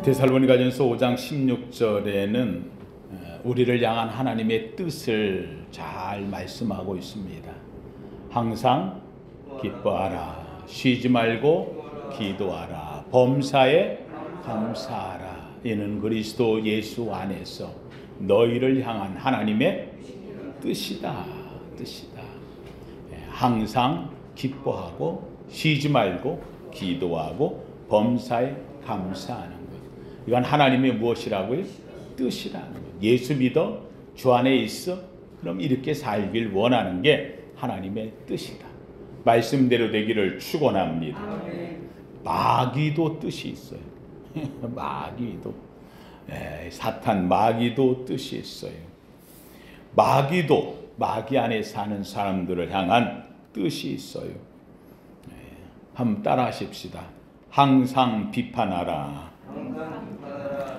데살로니가전서 5장 16절에는 우리를 향한 하나님의 뜻을 잘 말씀하고 있습니다. 항상 기뻐하라, 쉬지 말고 기도하라, 범사에 감사하라. 이는 그리스도 예수 안에서 너희를 향한 하나님의 뜻이다. 항상 기뻐하고 쉬지 말고 기도하고 범사에 감사하는 것. 이건 하나님의 무엇이라고요? 뜻이라는 것. 예수 믿어 주 안에 있어 그럼 이렇게 살길 원하는 게 하나님의 뜻이다. 말씀대로 되기를 축원합니다. 마귀도 뜻이 있어요. 마귀도 사탄 마귀도 뜻이 있어요. 마귀도 마귀 안에 사는 사람들을 향한 뜻이 있어요. 한번 따라 하십시다. 항상 비판하라.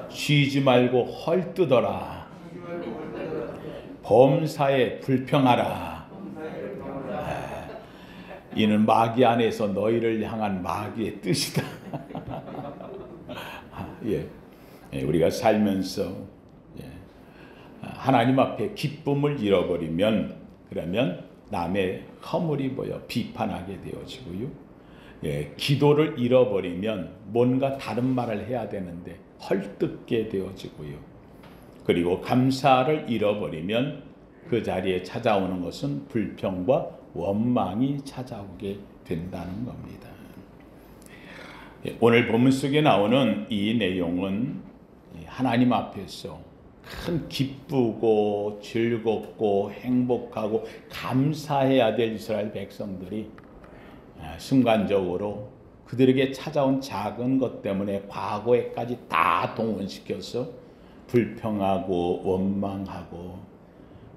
쉬지 말고 헐뜯어라. 범사에 불평하라. 이는 마귀 안에서 너희를 향한 마귀의 뜻이다. 우리가 살면서 하나님 앞에 기쁨을 잃어버리면 그러면 남의 허물이 보여 비판하게 되어지고요. 기도를 잃어버리면 뭔가 다른 말을 해야 되는데 헐뜯게 되어지고요. 그리고 감사를 잃어버리면 그 자리에 찾아오는 것은 불평과 원망이 찾아오게 된다는 겁니다. 오늘 본문 속에 나오는 이 내용은 하나님 앞에서 큰 기쁘고 즐겁고 행복하고 감사해야 될 이스라엘 백성들이 순간적으로 그들에게 찾아온 작은 것 때문에 과거에까지 다 동원시켜서 불평하고 원망하고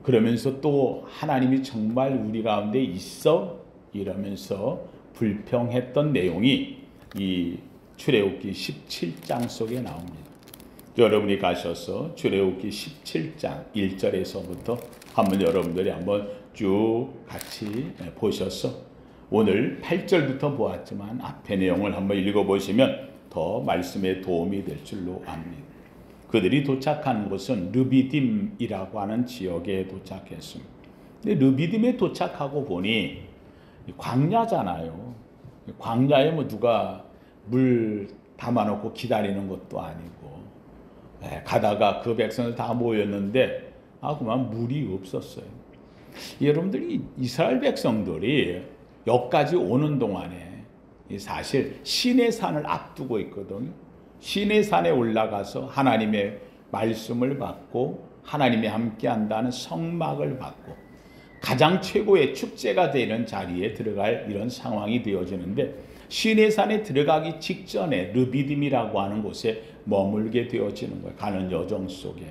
그러면서 또 하나님이 정말 우리 가운데 있어 이러면서 불평했던 내용이 이 출애굽기 17장 속에 나옵니다. 여러분이 가셔서 출애굽기 17장 1절에서부터 한번 여러분들이 한번 쭉 같이 보셔서 오늘 8절부터 보았지만 앞의 내용을 한번 읽어보시면 더 말씀에 도움이 될 줄로 압니다. 그들이 도착한 곳은 르비딤이라고 하는 지역에 도착했습니다. 근데 르비딤에 도착하고 보니 광야잖아요. 광야에 뭐 누가 물 담아놓고 기다리는 것도 아니고 가다가 그 백성들 다 모였는데 그만 물이 없었어요. 여러분들이 이스라엘 백성들이 여기까지 오는 동안에 사실 시내산을 앞두고 있거든요. 시내산에 올라가서 하나님의 말씀을 받고 하나님이 함께한다는 성막을 받고 가장 최고의 축제가 되는 자리에 들어갈 이런 상황이 되어지는데 시내산에 들어가기 직전에 르비딤이라고 하는 곳에 머물게 되어지는 거예요. 가는 여정 속에.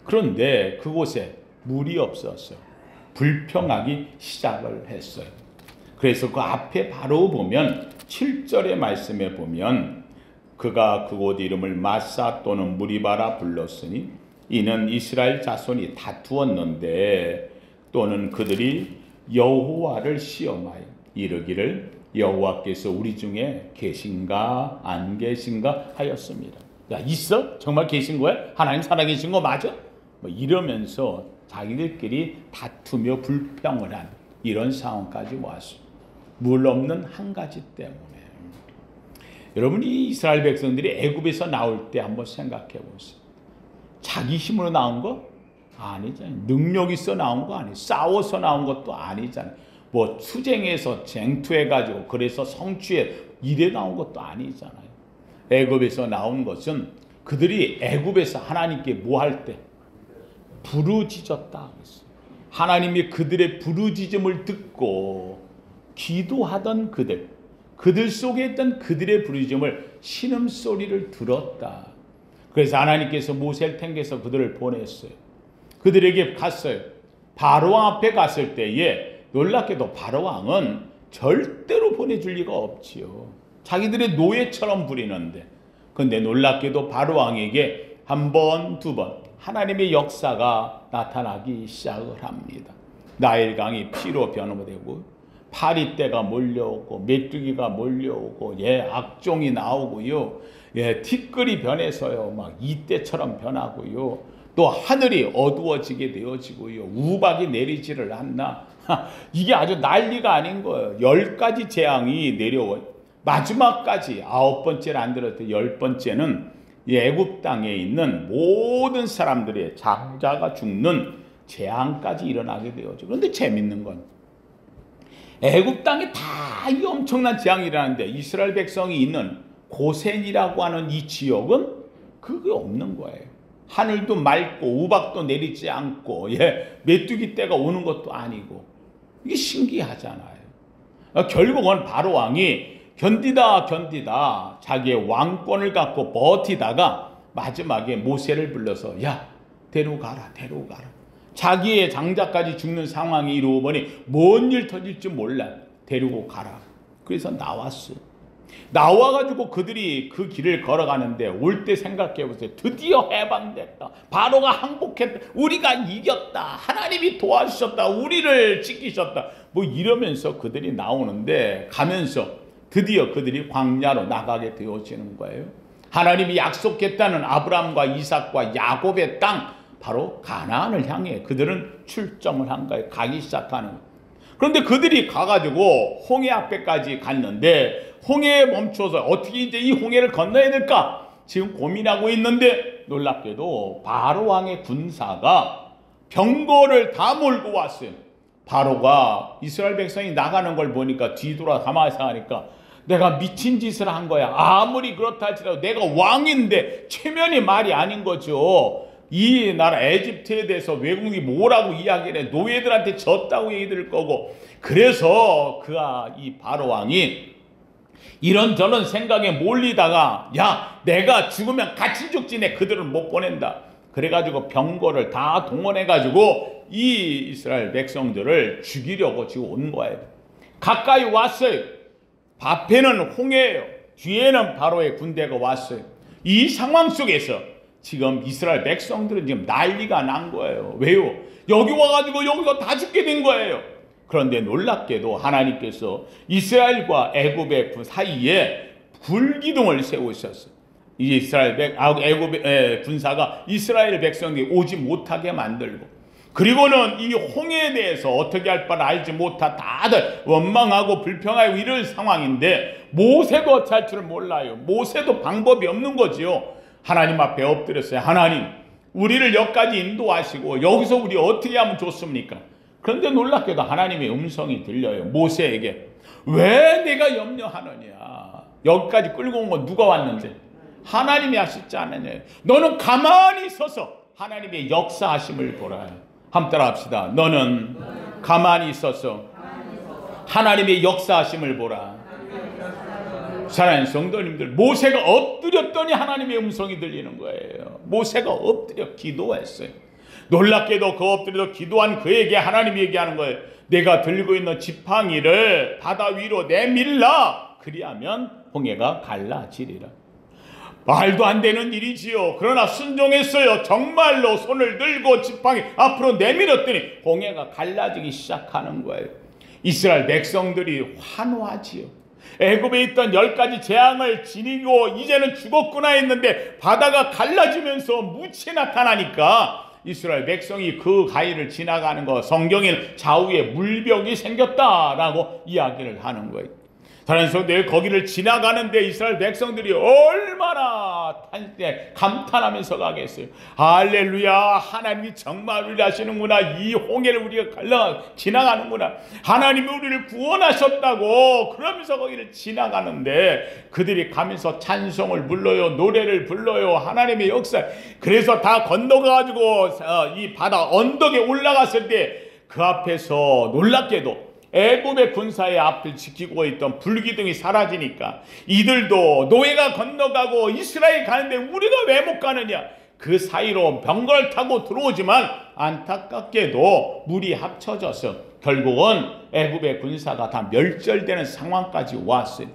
그런데 그곳에 물이 없어서 불평하기 시작을 했어요. 그래서 그 앞에 바로 보면 7절의 말씀에 보면 그가 그곳 이름을 마사 또는 무리바라 불렀으니 이는 이스라엘 자손이 다투었는데 또는 그들이 여호와를 시험하여 이르기를 여호와께서 우리 중에 계신가 안 계신가 하였습니다. 야, 있어? 정말 계신 거야? 하나님 살아계신 거 맞아? 뭐 이러면서 자기들끼리 다투며 불평을 한 이런 상황까지 왔습니다. 물 없는 한 가지 때문에. 여러분이 이스라엘 백성들이 애굽에서 나올 때 한번 생각해 보세요. 자기 힘으로 나온 거 아니잖아요. 능력 있어 나온 거 아니에요. 싸워서 나온 것도 아니잖아요. 뭐 투쟁해서 쟁투해가지고 그래서 성취해 이래 나온 것도 아니잖아요. 애굽에서 나온 것은 그들이 애굽에서 하나님께 뭐 할 때 부르짖었다. 하나님이 그들의 부르짖음을 듣고 기도하던 그들 속에 있던 그들의 부르짖음을 신음소리를 들었다. 그래서 하나님께서 모세를 택해서 그들을 보냈어요. 그들에게 갔어요. 바로왕 앞에 갔을 때에 놀랍게도 바로왕은 절대로 보내줄 리가 없지요. 자기들의 노예처럼 부리는데 그런데 놀랍게도 바로왕에게 한 번, 두 번 하나님의 역사가 나타나기 시작을 합니다. 나일강이 피로 변화되고 파리떼가 몰려오고 메뚜기가 몰려오고 악종이 나오고요. 티끌이 변해서요 막 이때처럼 변하고요. 또 하늘이 어두워지게 되어지고요. 우박이 내리지를 않나. 이게 아주 난리가 아닌 거예요. 10가지 재앙이 내려와요. 마지막까지 9번째를 안 들었대. 10번째는 애굽 땅에 있는 모든 사람들의 장자가 죽는 재앙까지 일어나게 되어죠. 그런데 재밌는 건 애굽 땅에 다 이 엄청난 재앙이 일어나는데 이스라엘 백성이 있는 고센이라고 하는 이 지역은 그게 없는 거예요. 하늘도 맑고 우박도 내리지 않고 메뚜기 떼가 오는 것도 아니고 이게 신기하잖아요. 결국은 바로 왕이 견디다 자기의 왕권을 갖고 버티다가 마지막에 모세를 불러서 야 데려가라. 자기의 장자까지 죽는 상황이 이루어보니 뭔 일 터질지 몰라. 데리고 가라. 그래서 나왔어요. 나와가지고 그들이 그 길을 걸어가는데 올 때 생각해보세요. 드디어 해방됐다. 바로가 항복했다. 우리가 이겼다. 하나님이 도와주셨다. 우리를 지키셨다. 뭐 이러면서 그들이 나오는데 가면서 드디어 그들이 광야로 나가게 되어지는 거예요. 하나님이 약속했다는 아브라함과 이삭과 야곱의 땅 바로 가나안을 향해 그들은 출정을 한 거예요. 가기 시작하는 거예요. 그런데 그들이 가가지고 홍해 앞에까지 갔는데 홍해에 멈춰서 어떻게 이제 이 홍해를 건너야 될까 지금 고민하고 있는데 놀랍게도 바로 왕의 군사가 병거를 다 몰고 왔어요. 바로가 이스라엘 백성이 나가는 걸 보니까 뒤돌아 가만히 생각하니까 내가 미친 짓을 한 거야. 아무리 그렇다 할지라도 내가 왕인데 체면이 말이 아닌 거죠. 이 나라 에집트에 대해서 외국이 뭐라고 이야기를 해. 노예들한테 졌다고 얘기 들을 거고. 그래서 이 바로 왕이 이런저런 생각에 몰리다가 야 내가 죽으면 같이 죽지 내 그들을 못 보낸다. 그래가지고 병거를 다 동원해가지고 이 이스라엘 백성들을 죽이려고 지금 온 거예요. 가까이 왔어요. 앞에는 홍해예요. 뒤에는 바로의 군대가 왔어요. 이 상황 속에서 지금 이스라엘 백성들은 지금 난리가 난 거예요. 왜요? 여기 와가지고 여기서 다 죽게 된 거예요. 그런데 놀랍게도 하나님께서 이스라엘과 애굽의 그 사이에 불기둥을 세우셨어요. 애굽의 군사가 이스라엘 백성들이 오지 못하게 만들고, 그리고는 이 홍해에 대해서 어떻게 할 바를 알지 못하 다들 원망하고 불평하고 이럴 상황인데 모세도 어찌할 줄을 몰라요. 모세도 방법이 없는 거지요. 하나님 앞에 엎드렸어요. 하나님, 우리를 여기까지 인도하시고 여기서 우리 어떻게 하면 좋습니까? 그런데 놀랍게도 하나님의 음성이 들려요. 모세에게. 왜 내가 염려하느냐? 여기까지 끌고 온 건 누가 왔는데? 하나님이 하시지 않느냐? 너는 가만히 서서 하나님의 역사하심을 보라. 한번 따라 합시다. 너는 가만히 있어서 하나님의 역사하심을 보라. 사랑하는 성도님들, 모세가 엎드렸더니 하나님의 음성이 들리는 거예요. 모세가 엎드려 기도했어요. 놀랍게도 그 엎드려 기도한 그에게 하나님이 얘기하는 거예요. 내가 들고 있는 지팡이를 바다 위로 내밀라. 그리하면 홍해가 갈라지리라. 말도 안 되는 일이지요. 그러나 순종했어요. 정말로 손을 들고 지팡이 앞으로 내밀었더니 홍해가 갈라지기 시작하는 거예요. 이스라엘 백성들이 환호하지요. 애굽에 있던 10가지 재앙을 지니고 이제는 죽었구나 했는데 바다가 갈라지면서 무치 나타나니까 이스라엘 백성이 그 가이를 지나가는 거, 성경에 좌우에 물벽이 생겼다라고 이야기를 하는 거예요. 다른 성도들 거기를 지나가는데 이스라엘 백성들이 얼마나 감탄하면서 가겠어요. 할렐루야, 하나님이 정말 우리를 하시는구나. 이 홍해를 우리가 지나가는구나. 하나님이 우리를 구원하셨다고 그러면서 거기를 지나가는데 그들이 가면서 찬송을 불러요. 노래를 불러요. 하나님의 역사. 그래서 다 건너가지고 이 바다 언덕에 올라갔을 때 그 앞에서 놀랍게도 애굽의 군사의 앞을 지키고 있던 불기둥이 사라지니까 이들도 노예가 건너가고 이스라엘 가는데 우리가 왜 못 가느냐. 그 사이로 병거를 타고 들어오지만 안타깝게도 물이 합쳐져서 결국은 애굽의 군사가 다 멸절되는 상황까지 왔어요.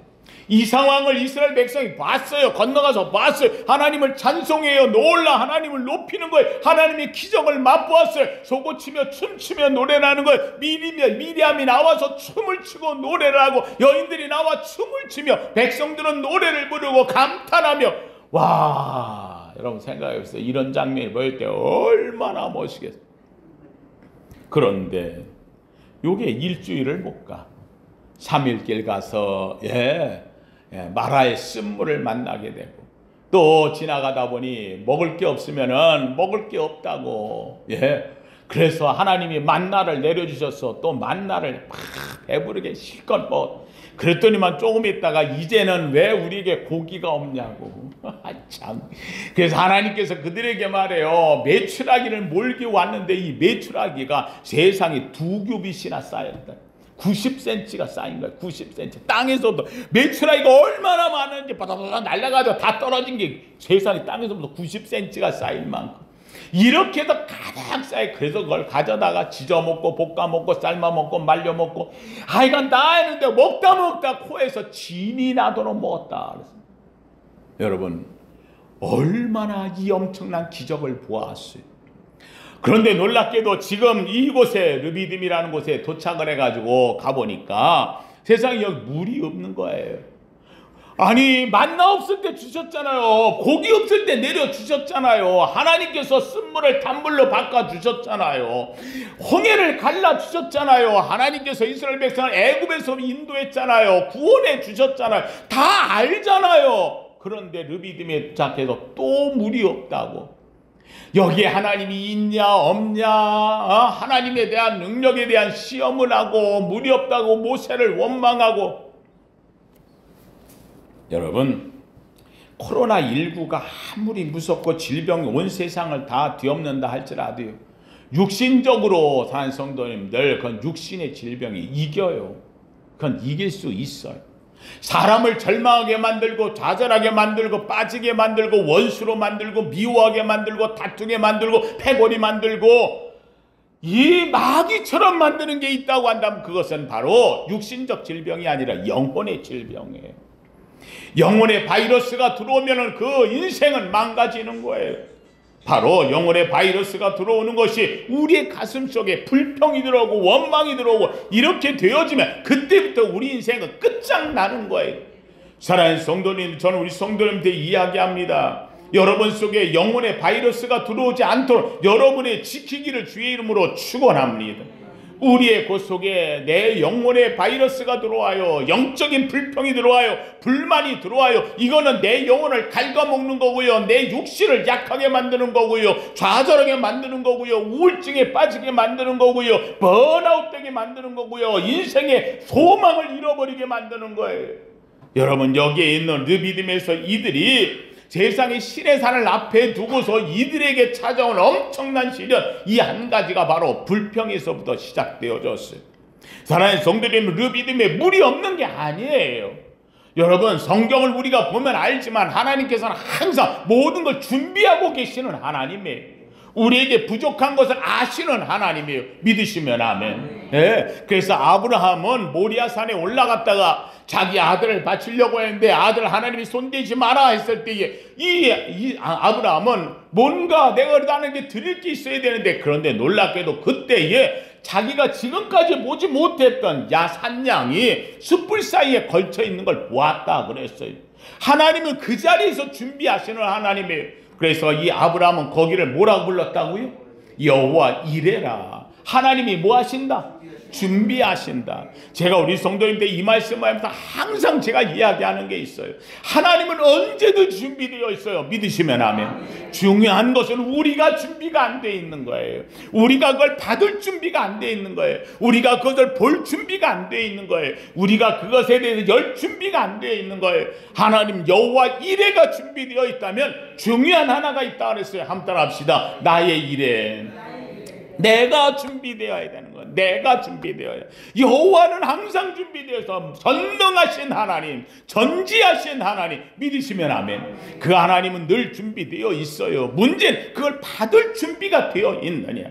이 상황을 이스라엘 백성이 봤어요. 건너가서 봤어요. 하나님을 찬송해요. 놀라 하나님을 높이는 거예요. 하나님의 기적을 맛보았어요. 소고치며 춤추며 노래를 하는 거예요. 미리암이 나와서 춤을 추고 노래를 하고 여인들이 나와 춤을 추며 백성들은 노래를 부르고 감탄하며, 와, 여러분 생각해보세요. 이런 장면이 보일 때 얼마나 멋있겠어요. 그런데 요게 일주일을 못 가. 3일길 가서 마라의 쓴물을 만나게 되고, 또 지나가다 보니 먹을 게 없으면은 먹을 게 없다고. 그래서 하나님이 만나를 내려주셔서 또 만나를 막 배부르게 실컷 그랬더니만 조금 있다가 이제는 왜 우리에게 고기가 없냐고. 참. 그래서 하나님께서 그들에게 말해요. 메추라기를 몰기 왔는데 이 메추라기가 세상에 2규빗이나 쌓였다. 90cm가 쌓인 거야. 90cm. 땅에서부터 메추라기가 얼마나 많은지 바다바다 날아가서 다 떨어진 게 세상에 땅에서부터 90cm가 쌓일 만큼. 이렇게 해서 가득 쌓여. 그래서 그걸 가져다가 지져 먹고 볶아 먹고 삶아 먹고 말려 먹고 하여간 다 했는데 먹다 코에서 진이 나도록 먹었다. 여러분, 얼마나 이 엄청난 기적을 보았어요. 그런데 놀랍게도 지금 이곳에 르비딤이라는 곳에 도착을 해가지고 가보니까 세상에 여기 물이 없는 거예요. 아니, 만나 없을 때 주셨잖아요. 고기 없을 때 내려주셨잖아요. 하나님께서 쓴물을 단물로 바꿔주셨잖아요. 홍해를 갈라주셨잖아요. 하나님께서 이스라엘 백성을 애굽에서 인도했잖아요. 구원해 주셨잖아요. 다 알잖아요. 그런데 르비딤에 도착해서 또 물이 없다고. 여기에 하나님이 있냐 없냐, 하나님에 대한 능력에 대한 시험을 하고 물이 없다고 모세를 원망하고. 여러분, 코로나19가 아무리 무섭고 질병이 온 세상을 다 뒤엎는다 할지라도요, 육신적으로 사는 성도님들, 그건 육신의 질병이 이겨요. 그건 이길 수 있어요. 사람을 절망하게 만들고 좌절하게 만들고 빠지게 만들고 원수로 만들고 미워하게 만들고 다투게 만들고 패골이 만들고 이 마귀처럼 만드는 게 있다고 한다면 그것은 바로 육신적 질병이 아니라 영혼의 질병이에요. 영혼의 바이러스가 들어오면 그 인생은 망가지는 거예요. 바로 영혼의 바이러스가 들어오는 것이 우리의 가슴 속에 불평이 들어오고 원망이 들어오고 이렇게 되어지면 그때부터 우리 인생은 끝장나는 거예요. 사랑하는 성도님, 저는 우리 성도님한테 이야기합니다. 여러분 속에 영혼의 바이러스가 들어오지 않도록 여러분의 지키기를 주의 이름으로 축원합니다. 우리의 곳 속에 내 영혼의 바이러스가 들어와요. 영적인 불평이 들어와요. 불만이 들어와요. 이거는 내 영혼을 갉아먹는 거고요. 내 육신을 약하게 만드는 거고요. 좌절하게 만드는 거고요. 우울증에 빠지게 만드는 거고요. 번아웃 되게 만드는 거고요. 인생의 소망을 잃어버리게 만드는 거예요. 여러분, 여기에 있는 르비딤에서 이들이 세상의 신의 산을 앞에 두고서 이들에게 찾아온 엄청난 시련, 이 한 가지가 바로 불평에서부터 시작되어졌어요. 사랑하는 성도님, 르비딤에 물이 없는 게 아니에요. 여러분, 성경을 우리가 보면 알지만 하나님께서는 항상 모든 걸 준비하고 계시는 하나님이에요. 우리에게 부족한 것을 아시는 하나님이에요. 믿으시면 아멘. 그래서 아브라함은 모리아산에 올라갔다가 자기 아들을 바치려고 했는데 아들 하나님이 손대지 마라 했을 때에 이 아브라함은 뭔가 내가 하는 게 드릴 게 있어야 되는데, 그런데 놀랍게도 그때에 자기가 지금까지 보지 못했던 산양이 숯불 사이에 걸쳐 있는 걸 보았다 그랬어요. 하나님은 그 자리에서 준비하시는 하나님이에요. 그래서 이 아브라함은 거기를 뭐라고 불렀다고요? 여호와 이레라. 하나님이 뭐 하신다? 준비하신다. 제가 우리 성도님들 이 말씀을 하면서 항상 제가 이야기하는 게 있어요. 하나님은 언제든 준비되어 있어요. 믿으시면 아멘. 중요한 것은 우리가 준비가 안 돼 있는 거예요. 우리가 그걸 받을 준비가 안 돼 있는 거예요. 우리가 그것을 볼 준비가 안 돼 있는 거예요. 우리가 그것에 대해서 열 준비가 안 돼 있는 거예요. 하나님 여호와 이레가 준비되어 있다면 중요한 하나가 있다 그랬어요. 한번 따라합시다. 나의 이레. 내가 준비되어야 되는 거야. 내가 준비되어야. 여호와는 항상 준비되어서 전능하신 하나님, 전지하신 하나님, 믿으시면 아멘. 그 하나님은 늘 준비되어 있어요. 문제는 그걸 받을 준비가 되어 있느냐.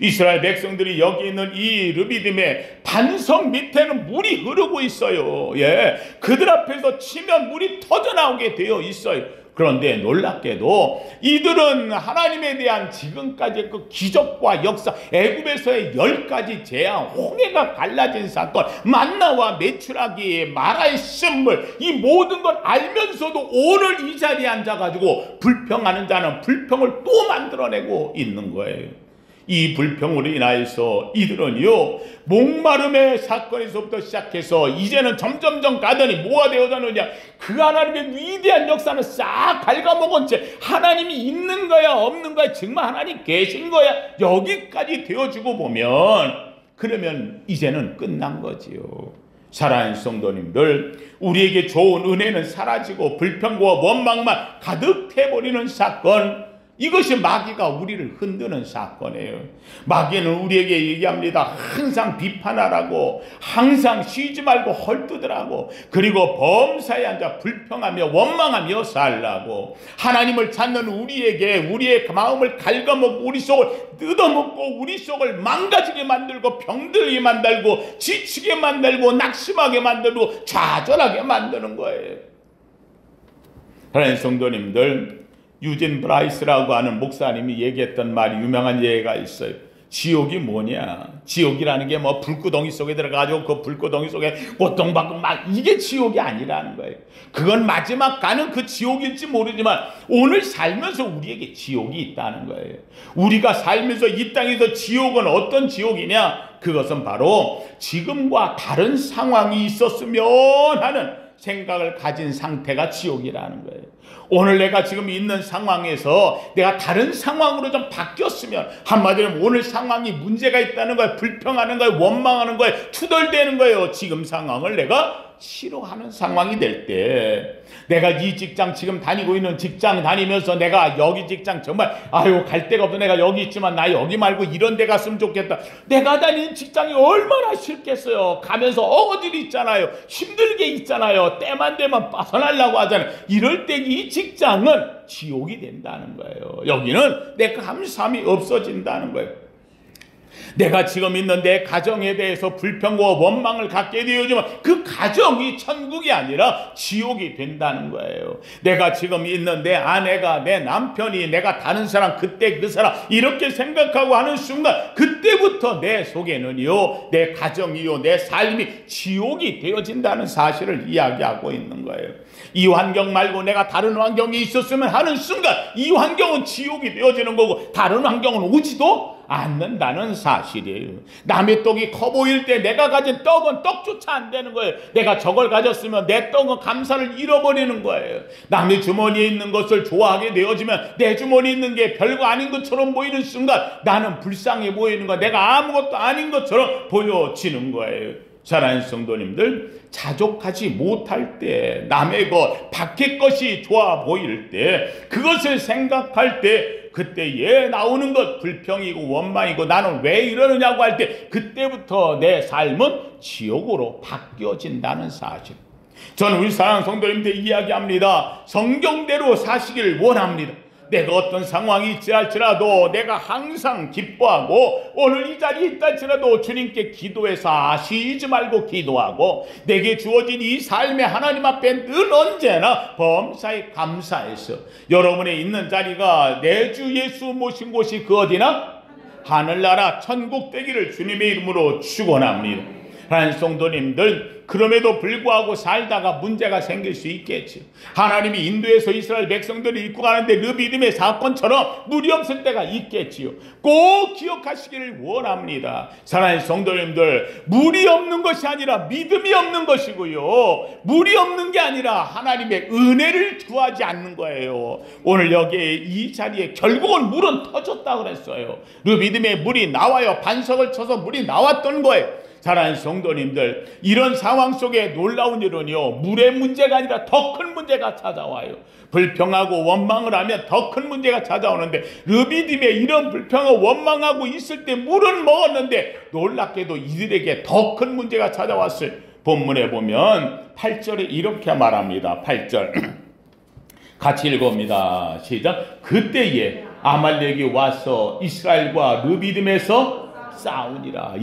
이스라엘 백성들이 여기 있는 이 르비딤의 반석 밑에는 물이 흐르고 있어요. 예, 그들 앞에서 치면 물이 터져나오게 되어 있어요. 그런데 놀랍게도 이들은 하나님에 대한 지금까지 그 기적과 역사, 애굽에서의 10가지 재앙, 홍해가 갈라진 사건, 만나와 메추라기, 마라의 쓴물, 이 모든 걸 알면서도 오늘 이 자리에 앉아가지고 불평하는 자는 불평을 또 만들어내고 있는 거예요. 이 불평으로 인하여서 이들은요, 목마름의 사건에서부터 시작해서 이제는 점점점 가더니 뭐가 되어가느냐, 그 하나님의 위대한 역사는 싹 갉아먹은 채 하나님이 있는 거야 없는 거야, 정말 하나님 계신 거야, 여기까지 되어주고 보면, 그러면 이제는 끝난 거지요. 사랑하는 성도님들, 우리에게 좋은 은혜는 사라지고 불평과 원망만 가득해버리는 사건, 이것이 마귀가 우리를 흔드는 사건이에요. 마귀는 우리에게 얘기합니다. 항상 비판하라고, 항상 쉬지 말고 헐뜯으라고, 그리고 범사에 앉아 불평하며 원망하며 살라고, 하나님을 찾는 우리에게 우리의 마음을 갉아먹고 우리 속을 뜯어먹고 우리 속을 망가지게 만들고 병들게 만들고 지치게 만들고 낙심하게 만들고 좌절하게 만드는 거예요. 하나님 성도님들, 유진 브라이스라고 하는 목사님이 얘기했던 말이, 유명한 예가 있어요. 지옥이 뭐냐? 지옥이라는 게 뭐 불구덩이 속에 들어가지고 그 불구덩이 속에 고통받고 막, 이게 지옥이 아니라는 거예요. 그건 마지막 가는 그 지옥일지 모르지만 오늘 살면서 우리에게 지옥이 있다는 거예요. 우리가 살면서 이 땅에서 지옥은 어떤 지옥이냐? 그것은 바로 지금과 다른 상황이 있었으면 하는 생각을 가진 상태가 지옥이라는 거예요. 오늘 내가 지금 있는 상황에서 내가 다른 상황으로 좀 바뀌었으면, 한마디로 오늘 상황이 문제가 있다는 거예요. 불평하는 거예요. 원망하는 거예요. 투덜대는 거예요. 지금 상황을 내가 싫어하는 상황이 될 때, 내가 이 직장 지금 다니고 있는 직장 다니면서 내가 여기 직장 정말 아유 갈 데가 없어, 내가 여기 있지만 나 여기 말고 이런 데 갔으면 좋겠다, 내가 다니는 직장이 얼마나 싫겠어요. 가면서 어거지리 있잖아요. 힘들게 있잖아요. 때만 되면 빠져나려고 하잖아요. 이럴 때 이 직장은 지옥이 된다는 거예요. 여기는 내 감사함이 없어진다는 거예요. 내가 지금 있는 내 가정에 대해서 불평과 원망을 갖게 되어지면 그 가정이 천국이 아니라 지옥이 된다는 거예요. 내가 지금 있는 내 아내가, 내 남편이, 내가 다른 사람, 그때 그 사람 이렇게 생각하고 하는 순간, 그때부터 내 속에는요, 내 가정이요, 내 삶이 지옥이 되어진다는 사실을 이야기하고 있는 거예요. 이 환경 말고 내가 다른 환경이 있었으면 하는 순간 이 환경은 지옥이 되어지는 거고 다른 환경은 오지도 않는다는 사실이에요. 남의 떡이 커 보일 때 내가 가진 떡은 떡조차 안 되는 거예요. 내가 저걸 가졌으면 내 떡은 감사를 잃어버리는 거예요. 남의 주머니에 있는 것을 좋아하게 되어지면 내 주머니에 있는 게 별거 아닌 것처럼 보이는 순간 나는 불쌍해 보이는 거야. 내가 아무것도 아닌 것처럼 보여지는 거예요. 사랑하는 성도님들, 자족하지 못할 때, 남의 것, 밖의 것이 좋아 보일 때, 그것을 생각할 때, 그때에 나오는 것 불평이고 원망이고 나는 왜 이러느냐고 할 때, 그때부터 내 삶은 지옥으로 바뀌어진다는 사실. 저는 우리 사랑하는 성도님들 이야기합니다. 성경대로 사시길 원합니다. 내가 어떤 상황이 있지 할지라도 내가 항상 기뻐하고, 오늘 이 자리에 있다 할지라도 주님께 기도해서 쉬지 말고 기도하고, 내게 주어진 이 삶의 하나님 앞에 늘 언제나 범사에 감사해서, 여러분의 있는 자리가 내 주 예수 모신 곳이 그 어디나 하늘나라 천국 되기를 주님의 이름으로 축원합니다. 하나님 성도님들, 그럼에도 불구하고 살다가 문제가 생길 수 있겠죠. 하나님이 인도에서 이스라엘 백성들을 이끌고 가는데 르비딤의 사건처럼 물이 없을 때가 있겠지요. 꼭 기억하시기를 원합니다. 사랑하는 성도님들, 물이 없는 것이 아니라 믿음이 없는 것이고요, 물이 없는 게 아니라 하나님의 은혜를 구하지 않는 거예요. 오늘 여기 이 자리에 결국은 물은 터졌다고 그랬어요. 르비딤에 물이 나와요. 반석을 쳐서 물이 나왔던 거예요. 사랑하는 성도님들, 이런 상황 속에 놀라운 일은요, 물의 문제가 아니라 더 큰 문제가 찾아와요. 불평하고 원망을 하면 더 큰 문제가 찾아오는데, 르비딤에 이런 불평하고 원망하고 있을 때 물은 먹었는데 놀랍게도 이들에게 더 큰 문제가 찾아왔어요. 본문에 보면 8절에 이렇게 말합니다. 8절 같이 읽어봅니다. 시작. 그때에 아말렉이 와서 이스라엘과 르비딤에서 싸우니라.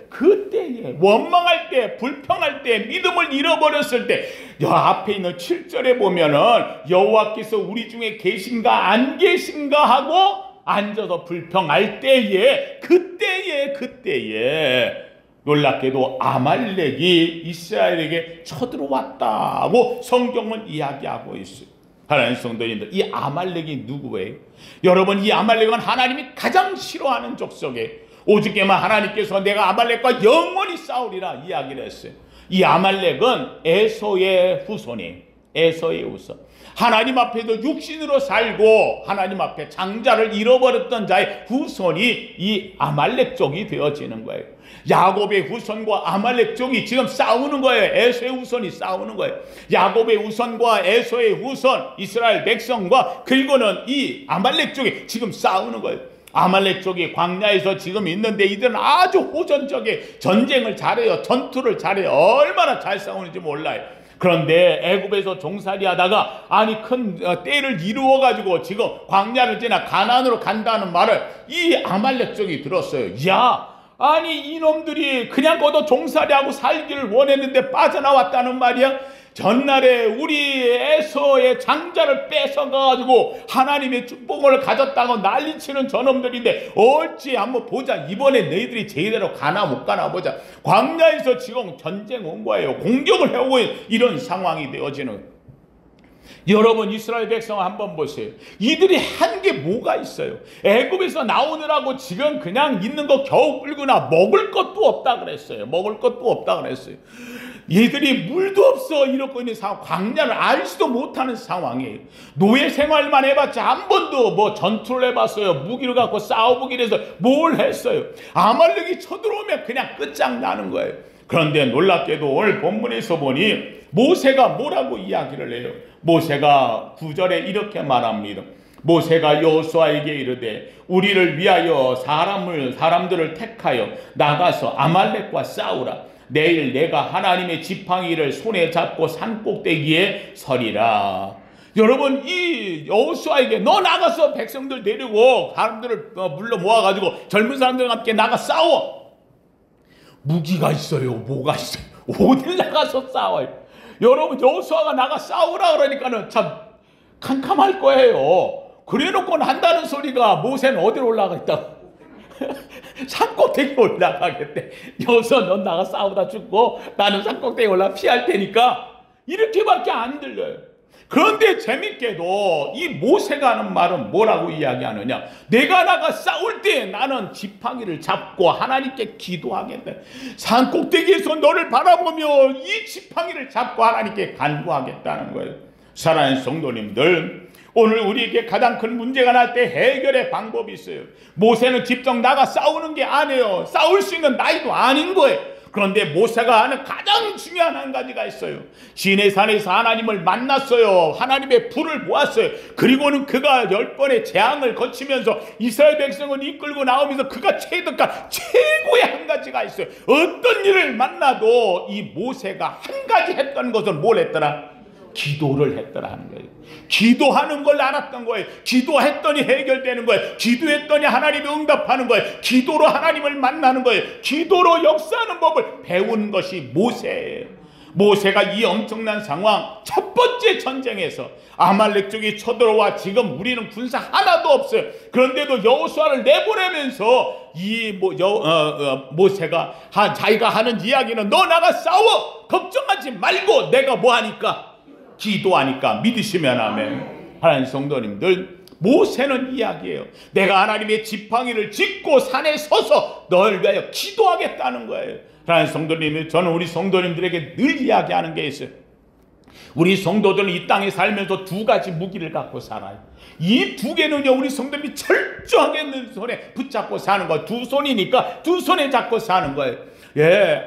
그때에 원망할 때, 불평할 때, 믿음을 잃어버렸을 때, 앞에 있는 7절에 보면은 여호와께서 우리 중에 계신가 안 계신가 하고 앉아서 불평할 때에, 그때에 놀랍게도 아말렉이 이스라엘에게 쳐들어왔다고 성경은 이야기하고 있어요. 하나님 성도님들, 이 아말렉이 누구예요? 여러분, 이 아말렉은 하나님이 가장 싫어하는 족속이에요. 오죽에만 하나님께서 내가 아말렉과 영원히 싸우리라 이야기를 했어요. 이 아말렉은 에서의 후손이에요. 에서의 후손. 하나님 앞에도 육신으로 살고 하나님 앞에 장자를 잃어버렸던 자의 후손이 이 아말렉 족이 되어지는 거예요. 야곱의 후손과 아말렉 족이 지금 싸우는 거예요. 에서의 후손이 싸우는 거예요. 야곱의 후손과 에서의 후손, 이스라엘 백성과 그리고는 이 아말렉 족이 지금 싸우는 거예요. 아말렉 족이 광야에서 지금 있는데 이들은 아주 호전적인 전쟁을 잘해요. 전투를 잘해요. 얼마나 잘 싸우는지 몰라요. 그런데 애굽에서 종살이 하다가 큰 때를 이루어 가지고 지금 광야를 지나 가나안으로 간다는 말을 이 아말렉 족이 들었어요. 이놈들이 그냥 거기서 종살이하고 살기를 원했는데 빠져나왔다는 말이야. 전날에 우리 에서의 장자를 뺏어가가지고 하나님의 축복을 가졌다고 난리치는 저놈들인데 어찌 한번 보자. 이번에 너희들이 제대로 가나 못 가나 보자. 광야에서 지금 전쟁 온 거예요. 공격을 해오고 이런 상황이 되어지는. 여러분, 이스라엘 백성 한번 보세요. 이들이 한 게 뭐가 있어요? 애굽에서 나오느라고 지금 그냥 있는 거 겨우 끌거나 먹을 것도 없다 그랬어요. 얘들이 물도 없어 이러고 있는 상황, 광야를 알지도 못하는 상황이에요. 노예 생활만 해봤자 한 번도 전투를 해봤어요. 무기를 갖고 싸워보기 위해서 뭘 했어요. 아말렉이 쳐들어오면 그냥 끝장나는 거예요. 그런데 놀랍게도 오늘 본문에서 보니 모세가 뭐라고 이야기를 해요. 모세가 9절에 이렇게 말합니다. 모세가 여호수아에게 이르되 우리를 위하여 사람들을 택하여 나가서 아말렉과 싸우라. 내일 내가 하나님의 지팡이를 손에 잡고 산꼭대기에 서리라. 여러분, 이 여호수아에게 너 나가서 백성들 데리고 사람들을 불러 모아가지고 젊은 사람들과 함께 나가 싸워. 무기가 있어요. 뭐가 있어요? 어딜 나가서 싸워요? 여러분, 여호수아가 나가 싸우라 그러니까는 참 캄캄할 거예요. 그래놓고 한다는 소리가 모세는 어디로 올라가겠다고? 산꼭대기에 올라가겠대. 여기서 넌 나가 싸우다 죽고 나는 산꼭대기에 올라가 피할 테니까 이렇게밖에 안 들려요. 그런데 재밌게도 이 모세가 하는 말은 뭐라고 이야기하느냐. 내가 나가 싸울 때 나는 지팡이를 잡고 하나님께 기도하겠다. 산꼭대기에서 너를 바라보며 이 지팡이를 잡고 하나님께 간구하겠다는 거예요. 사랑하는 성도님들, 오늘 우리에게 가장 큰 문제가 날 때 해결의 방법이 있어요. 모세는 직접 나가 싸우는 게 아니에요. 싸울 수 있는 나이도 아닌 거예요. 그런데 모세가 하는 가장 중요한 한 가지가 있어요. 시내산에서 하나님을 만났어요. 하나님의 불을 보았어요. 그리고는 그가 10번의 재앙을 거치면서 이스라엘 백성을 이끌고 나오면서 그가 체득한 최고의 한 가지가 있어요. 어떤 일을 만나도 이 모세가 한 가지 했던 것은 뭘 했더라? 기도를 했더라 하는 거예요. 기도하는 걸 알았던 거예요. 기도했더니 해결되는 거예요. 기도했더니 하나님이 응답하는 거예요. 기도로 하나님을 만나는 거예요. 기도로 역사하는 법을 배운 것이 모세예요. 모세가 이 엄청난 상황, 첫 번째 전쟁에서 아말렉 쪽이 쳐들어와 지금 우리는 군사 하나도 없어요. 그런데도 여호수아를 내보내면서 모세가 자기가 하는 이야기는 너 나가 싸워. 걱정하지 말고 내가 뭐 하니까? 기도하니까. 믿으시면 아멘. 하나님 성도님들, 모세는 이야기해요. 내가 하나님의 지팡이를 짚고 산에 서서 너를 위하여 기도하겠다는 거예요. 하나님 성도님들, 저는 우리 성도님들에게 늘 이야기하는 게 있어요. 우리 성도들은 이 땅에 살면서 두 가지 무기를 갖고 살아요. 이 두 개는요, 우리 성도님이 철저하게 손에 붙잡고 사는 거예요. 두 손이니까 두 손에 잡고 사는 거예요.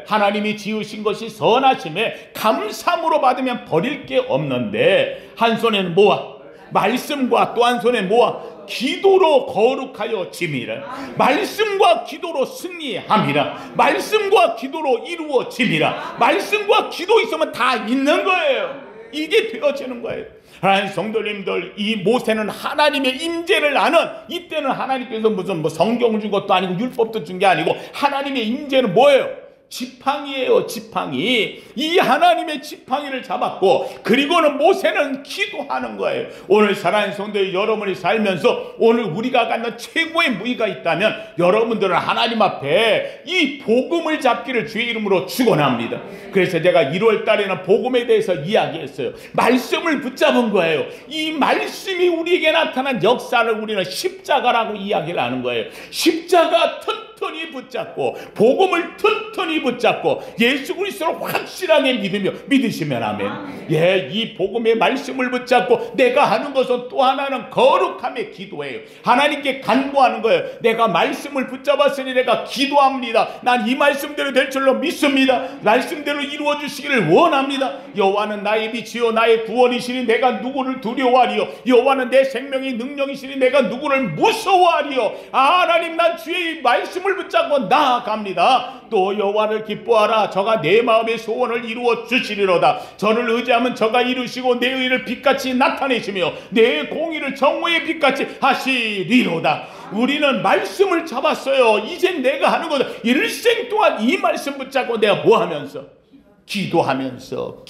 하나님이 지으신 것이 선하심에 감사함으로 받으면 버릴 게 없는데, 한 손에는 뭐와? 말씀과, 또 한 손에 뭐와? 기도로 거룩하여 짐이라. 말씀과 기도로 승리함이라. 말씀과 기도로 이루어짐이라. 말씀과 기도 있으면 다 있는 거예요. 이게 되어지는 거예요. 하나님 성도님들, 이 모세는 하나님의 임재를 아는, 이때는 하나님께서 무슨 성경 준 것도 아니고 율법도 준 게 아니고 하나님의 임재는 뭐예요? 지팡이에요. 지팡이. 이 하나님의 지팡이를 잡았고, 그리고는 모세는 기도하는 거예요. 오늘 사랑하는 성도 여러분이 살면서 오늘 우리가 갖는 최고의 무기가 있다면 여러분들은 하나님 앞에 이 복음을 잡기를 주의 이름으로 축원합니다. 그래서 제가 1월 달에는 복음에 대해서 이야기했어요. 말씀을 붙잡은 거예요. 이 말씀이 우리에게 나타난 역사를 우리는 십자가라고 이야기를 하는 거예요. 십자가 튼튼히 붙잡고 복음을 튼튼히 붙잡고 예수 그리스도를 확실하게 믿으시면 아멘. 예, 이 복음의 말씀을 붙잡고 내가 하는 것은 또 하나는 거룩함의 기도예요. 하나님께 간구하는 거예요. 내가 말씀을 붙잡았으니 내가 기도합니다. 난 이 말씀대로 될 줄로 믿습니다. 말씀대로 이루어 주시기를 원합니다. 여호와는 나의 빛이요 나의 구원이시니 내가 누구를 두려워하리요. 여호와는 내 생명의 능력이시니 내가 누구를 무서워하리요. 하나님, 난 주의 말씀을 붙잡고 나아갑니다. 또 여호와를 기뻐하라. 저가 내 마음의 소원을 이루어 주시리로다. 저를 의지하면 저가 이루시고 내 의를 빛같이 나타내시며 내 공의를 정오의 빛같이 하시리로다. 우리는 말씀을 잡았어요. 이제 내가 하는 것은 일생 동안 이 말씀 붙잡고 내가 뭐 하면서? 기도하면서.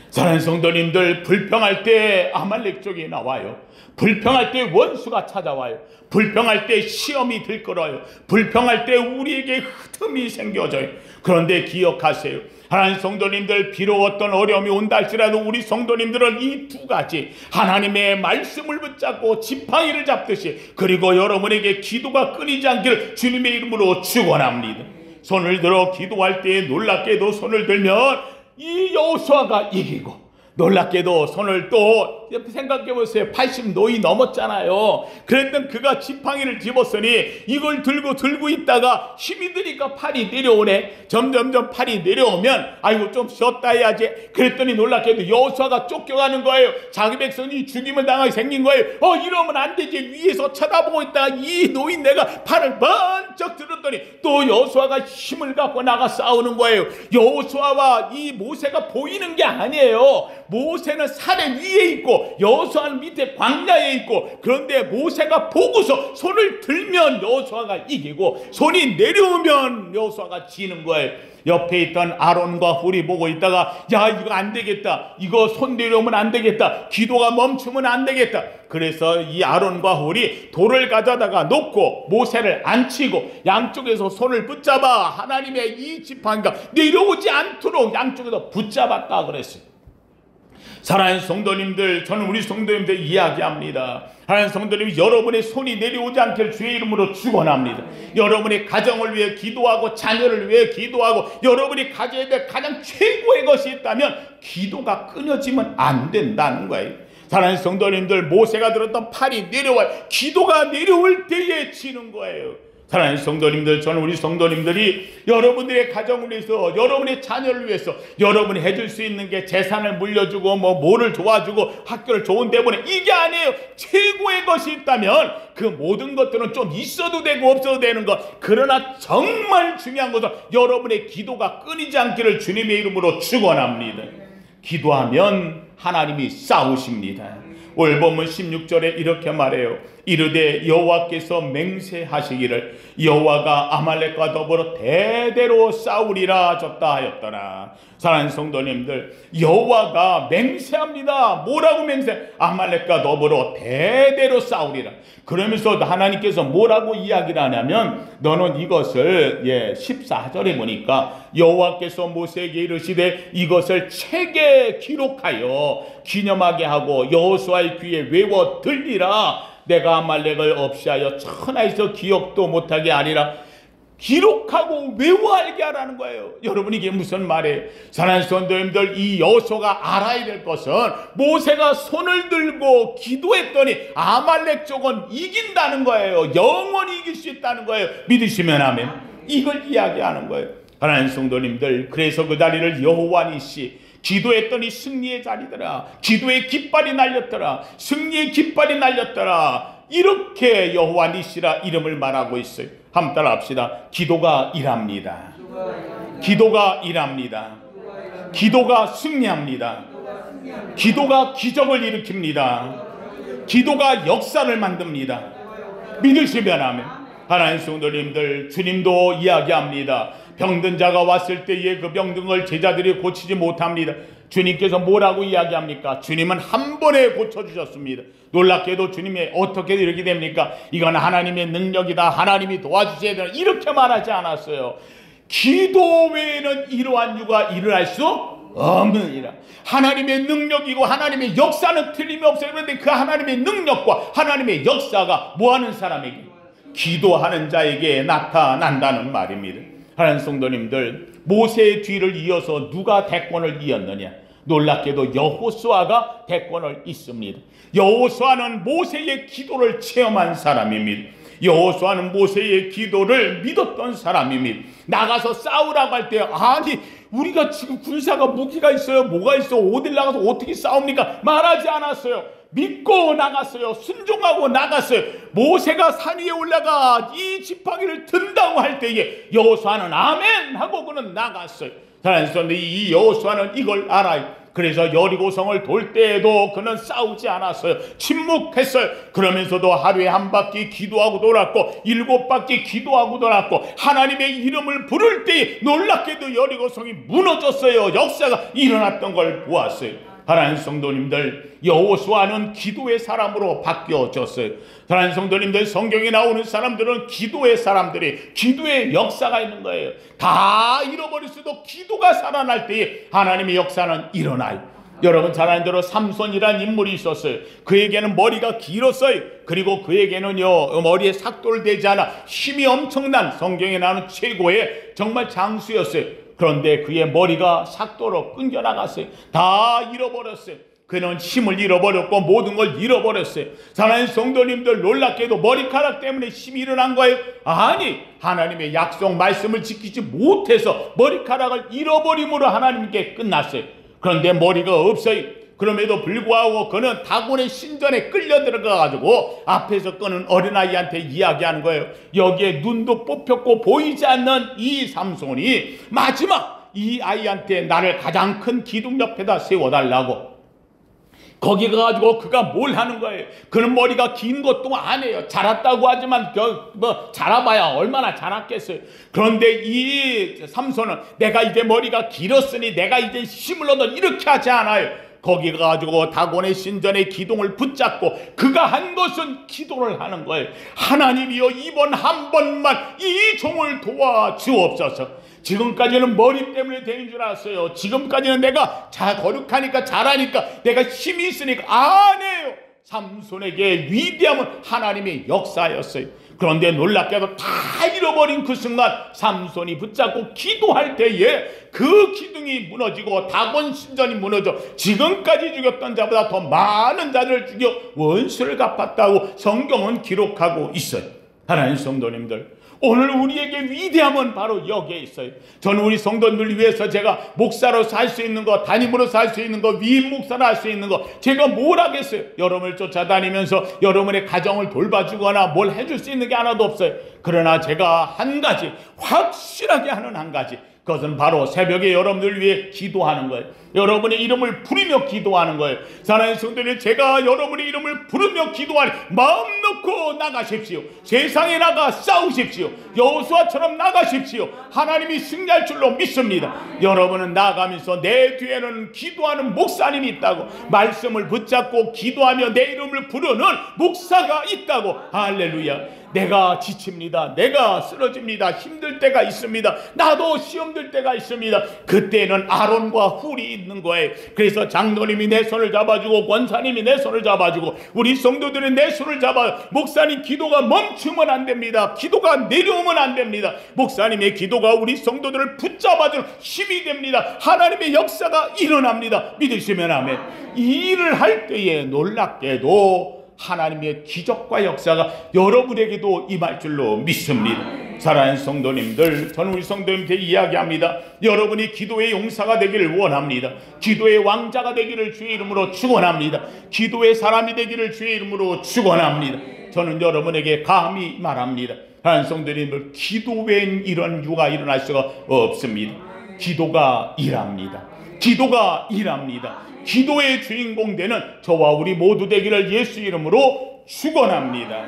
사랑하는 성도님들, 불평할 때 아말렉 쪽이 나와요. 불평할 때 원수가 찾아와요. 불평할 때 시험이 들끓어요. 불평할 때 우리에게 흠이 생겨져요. 그런데 기억하세요. 하나님 성도님들, 비록 어떤 어려움이 온다 할지라도 우리 성도님들은 이 두 가지, 하나님의 말씀을 붙잡고 지팡이를 잡듯이, 그리고 여러분에게 기도가 끊이지 않기를 주님의 이름으로 축원합니다. 손을 들어 기도할 때 놀랍게도 손을 들면 이 여호수아가 이기고, 놀랍게도 손을 또 생각해보세요. 80 노이 넘었잖아요. 그랬던 그가 지팡이를 집었으니 이걸 들고 있다가 힘이 드니까 팔이 내려오네. 점점점 팔이 내려오면 아이고 좀 쉬었다 해야지. 그랬더니 놀랍게도 여호수아가 쫓겨가는 거예요. 자기 백성이 죽임을 당하게 생긴 거예요. 이러면 안 되지. 위에서 쳐다보고 있다가 이 노인네가 팔을 번쩍 들었더니 또 여호수아가 힘을 갖고 나가 싸우는 거예요. 여호수아와 이 모세가 보이는 게 아니에요. 모세는 산에 위에 있고 여호수아는 밑에 광야에 있고, 그런데 모세가 보고서 손을 들면 여호수아가 이기고 손이 내려오면 여호수아가 지는 거예요. 옆에 있던 아론과 훌이 보고 있다가 야, 이거 안 되겠다. 이거 손 내려오면 안 되겠다. 기도가 멈추면 안 되겠다. 그래서 이 아론과 훌이 돌을 가져다가 놓고 모세를 앉히고 양쪽에서 손을 붙잡아 하나님의 이 지팡이가 내려오지 않도록 양쪽에서 붙잡았다 그랬어요. 사랑하는 성도님들, 저는 우리 성도님들 이야기합니다. 하나님 성도님, 여러분의 손이 내려오지 않기를 주의 이름으로 축원합니다. 여러분의 가정을 위해 기도하고 자녀를 위해 기도하고 여러분이 가져야 될 가장 최고의 것이 있다면 기도가 끊어지면 안 된다는 거예요. 사랑하는 성도님들, 모세가 들었던 팔이 내려와요. 기도가 내려올 때에 지는 거예요. 사랑하는 성도님들, 저는 우리 성도님들이 여러분들의 가정을 위해서, 여러분의 자녀를 위해서 여러분이 해줄 수 있는 게 재산을 물려주고 뭐를 도와주고 학교를 좋은 데 보내, 이게 아니에요. 최고의 것이 있다면 그 모든 것들은 좀 있어도 되고 없어도 되는 것, 그러나 정말 중요한 것은 여러분의 기도가 끊이지 않기를 주님의 이름으로 축원합니다. 기도하면 하나님이 싸우십니다. 오늘 본문 16절에 이렇게 말해요. 이르되 여호와께서 맹세하시기를 여호와가 아말렉과 더불어 대대로 싸우리라 하셨다 하였더라. 사랑하는 성도님들, 여호와가 맹세합니다. 뭐라고 맹세? 아말렉과 더불어 대대로 싸우리라. 그러면서 하나님께서 뭐라고 이야기를 하냐면, 너는 이것을 14절에 보니까 여호와께서 모세에게 이르시되 이것을 책에 기록하여 기념하게 하고 여호수아의 귀에 외워 들리라. 내가 아말렉을 없이하여 천하에서 기억도 못하게 하리라. 기록하고 외워 알게 하라는 거예요. 여러분, 이게 무슨 말이에요? 사랑하는 성도님들, 이 여호수아가 알아야 될 것은 모세가 손을 들고 기도했더니 아말렉 쪽은 이긴다는 거예요. 영원히 이길 수 있다는 거예요. 믿으시면 아멘. 이걸 이야기하는 거예요. 사랑하는 성도님들, 그래서 그 자리를 여호와 니시, 기도했더니 승리의 자리더라. 기도의 깃발이 날렸더라. 승리의 깃발이 날렸더라. 이렇게 여호와 니시라 이름을 말하고 있어요. 한번 따라 합시다. 기도가 일합니다. 기도가 일합니다. 기도가 승리합니다. 기도가 기적을 일으킵니다. 기도가 역사를 만듭니다. 믿으시면 아멘. 하나님 성도님들, 주님도 이야기합니다. 병든 자가 왔을 때에 그 병든 제자들이 고치지 못합니다. 주님께서 뭐라고 이야기합니까? 주님은 한 번에 고쳐주셨습니다. 놀랍게도 주님이 어떻게 이렇게 됩니까? 이건 하나님의 능력이다, 하나님이 도와주셔야 되나, 이렇게 말하지 않았어요. 기도 외에는 이러한 유가 일어날 수 없느니라. 하나님의 능력이고 하나님의 역사는 틀림이 없어요. 그런데 그 하나님의 능력과 하나님의 역사가 뭐하는 사람에게? 기도하는 자에게 나타난다는 말입니다. 하나님 성도님들, 모세의 뒤를 이어서 누가 대권을 이었느냐? 놀랍게도 여호수아가 대권을 잇습니다. 여호수아는 모세의 기도를 체험한 사람입니다. 여호수아는 모세의 기도를 믿었던 사람입니다. 나가서 싸우라고 할 때, 아니 우리가 지금 군사가 무기가 있어요, 뭐가 있어, 어딜 나가서 어떻게 싸웁니까? 말하지 않았어요. 믿고 나갔어요. 순종하고 나갔어요. 모세가 산 위에 올라가 이 지팡이를 든다고 할 때에 여호수아는 아멘 하고 그는 나갔어요. 그런데 이 여호수아는 이걸 알아요. 그래서 여리고성을 돌 때에도 그는 싸우지 않았어요. 침묵했어요. 그러면서도 하루에 한 바퀴 기도하고 돌았고 7바퀴 기도하고 돌았고 하나님의 이름을 부를 때 놀랍게도 여리고성이 무너졌어요. 역사가 일어났던 걸 보았어요. 하나님 성도님들, 여호수아는 기도의 사람으로 바뀌어졌어요. 하나님 성도님들, 성경에 나오는 사람들은 기도의 사람들이, 기도의 역사가 있는 거예요. 다 잃어버렸어도 기도가 살아날 때에 하나님의 역사는 일어나요. 여러분 잘 아는 대로 삼손이라는 인물이 있었어요. 그에게는 머리가 길었어요. 그리고 그에게는요, 머리에 삭도를 대지 않아 힘이 엄청난, 성경에 나오는 최고의 정말 장수였어요. 그런데 그의 머리가 삭도로 끊겨 나갔어요. 다 잃어버렸어요. 그는 힘을 잃어버렸고 모든 걸 잃어버렸어요. 사랑하는 성도님들, 놀랍게도 머리카락 때문에 힘이 일어난 거예요? 아니, 하나님의 약속 말씀을 지키지 못해서 머리카락을 잃어버림으로 하나님께 끝났어요. 그런데 머리가 없어요. 그럼에도 불구하고 그는 다곤의 신전에 끌려 들어가가지고 앞에서 끄는 어린아이한테 이야기하는 거예요. 여기에 눈도 뽑혔고 보이지 않는 이 삼손이 마지막 이 아이한테 나를 가장 큰 기둥 옆에다 세워달라고. 거기 가가지고 그가 뭘 하는 거예요? 그는 머리가 긴 것도 아니에요. 자랐다고 하지만 자라봐야 얼마나 자랐겠어요. 그런데 이 삼손은 내가 이제 머리가 길었으니 내가 이제 힘을 얻어, 이렇게 하지 않아요. 거기 가가지고 다곤의 신전의 기둥을 붙잡고 그가 한 것은 기도를 하는 거예요. 하나님이여, 이번 한 번만 이 종을 도와주옵소서. 지금까지는 머리 때문에 되는 줄 알았어요. 지금까지는 내가 거룩하니까 잘하니까 내가 힘이 있으니까. 아니에요. 삼손에게 위대함은 하나님의 역사였어요. 그런데 놀랍게도 다 잃어버린 그 순간 삼손이 붙잡고 기도할 때에 그 기둥이 무너지고 다곤 신전이 무너져 지금까지 죽였던 자보다 더 많은 자들을 죽여 원수를 갚았다고 성경은 기록하고 있어요. 하나님 성도님들, 오늘 우리에게 위대함은 바로 여기에 있어요. 저는 우리 성도님들 위해서 제가 목사로서 할 수 있는 거, 담임으로서 할 수 있는 거, 위임 목사로 할 수 있는 거 제가 뭘 하겠어요? 여러분을 쫓아다니면서 여러분의 가정을 돌봐주거나 뭘 해줄 수 있는 게 하나도 없어요. 그러나 제가 한 가지, 확실하게 하는 한 가지, 그것은 바로 새벽에 여러분들 위해 기도하는 거예요. 여러분의 이름을 부르며 기도하는 거예요. 사랑하는 성도님, 제가 여러분의 이름을 부르며 기도하니 마음 놓고 나가십시오. 세상에 나가 싸우십시오. 여호수아처럼 나가십시오. 하나님이 승리할 줄로 믿습니다. 여러분은 나가면서 내 뒤에는 기도하는 목사님이 있다고, 말씀을 붙잡고 기도하며 내 이름을 부르는 목사가 있다고. 할렐루야. 내가 지칩니다. 내가 쓰러집니다. 힘들 때가 있습니다. 나도 시험 들 때가 있습니다. 그때는 아론과 훌이 있는 거예요. 그래서 장로님이 내 손을 잡아주고 권사님이 내 손을 잡아주고 우리 성도들이 내 손을 잡아. 목사님 기도가 멈추면 안 됩니다. 기도가 내려오면 안 됩니다. 목사님의 기도가 우리 성도들을 붙잡아주는 힘이 됩니다. 하나님의 역사가 일어납니다. 믿으시면 아멘. 이 일을 할 때에 놀랍게도 하나님의 기적과 역사가 여러분에게도 임할 줄로 믿습니다. 사랑하는 성도님들, 저는 우리 성도님한테 이야기합니다. 여러분이 기도의 용사가 되기를 원합니다. 기도의 왕자가 되기를 주의 이름으로 축원합니다. 기도의 사람이 되기를 주의 이름으로 축원합니다. 저는 여러분에게 감히 말합니다. 하나님 성도님들, 기도 외엔 이런 유가 일어날 수가 없습니다. 기도가 일합니다. 기도가 일합니다. 기도의 주인공 되는 저와 우리 모두 되기를 예수 이름으로 축원합니다.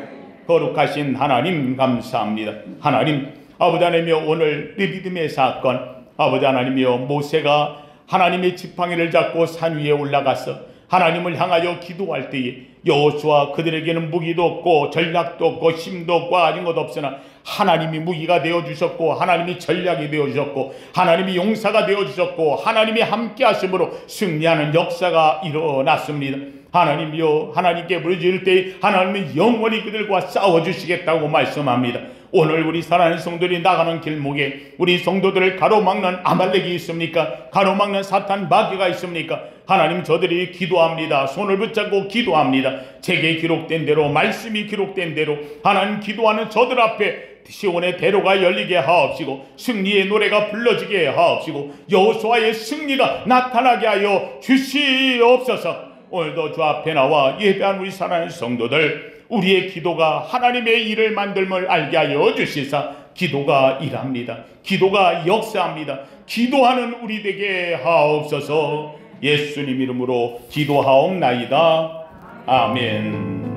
거룩하신 하나님 감사합니다. 하나님 아버지 하나님이여, 오늘 이 믿음의 사건, 아버지 하나님이여, 모세가 하나님의 지팡이를 잡고 산 위에 올라가서 하나님을 향하여 기도할 때에 여호수아 그들에게는 무기도 없고 전략도 없고 힘도 없고 아닌 것 없으나 하나님이 무기가 되어주셨고 하나님이 전략이 되어주셨고 하나님이 용사가 되어주셨고 하나님이 함께 하심으로 승리하는 역사가 일어났습니다. 하나님이여, 하나님께 부르짖을 때 하나님은 영원히 그들과 싸워주시겠다고 말씀합니다. 오늘 우리 사랑하는 성도들이 나가는 길목에 우리 성도들을 가로막는 아말렉이 있습니까? 가로막는 사탄 마귀가 있습니까? 하나님, 저들이 기도합니다. 손을 붙잡고 기도합니다. 책에 기록된 대로, 말씀이 기록된 대로 하나님, 기도하는 저들 앞에 시온의 대로가 열리게 하옵시고 승리의 노래가 불러지게 하옵시고 여호수아의 승리가 나타나게 하여 주시옵소서. 오늘도 주 앞에 나와 예배한 우리 사랑하는 성도들, 우리의 기도가 하나님의 일을 만들므를 알게 하여 주시사 기도가 일합니다. 기도가 역사합니다. 기도하는 우리 되게 하옵소서. 예수님 이름으로 기도하옵나이다. 아멘.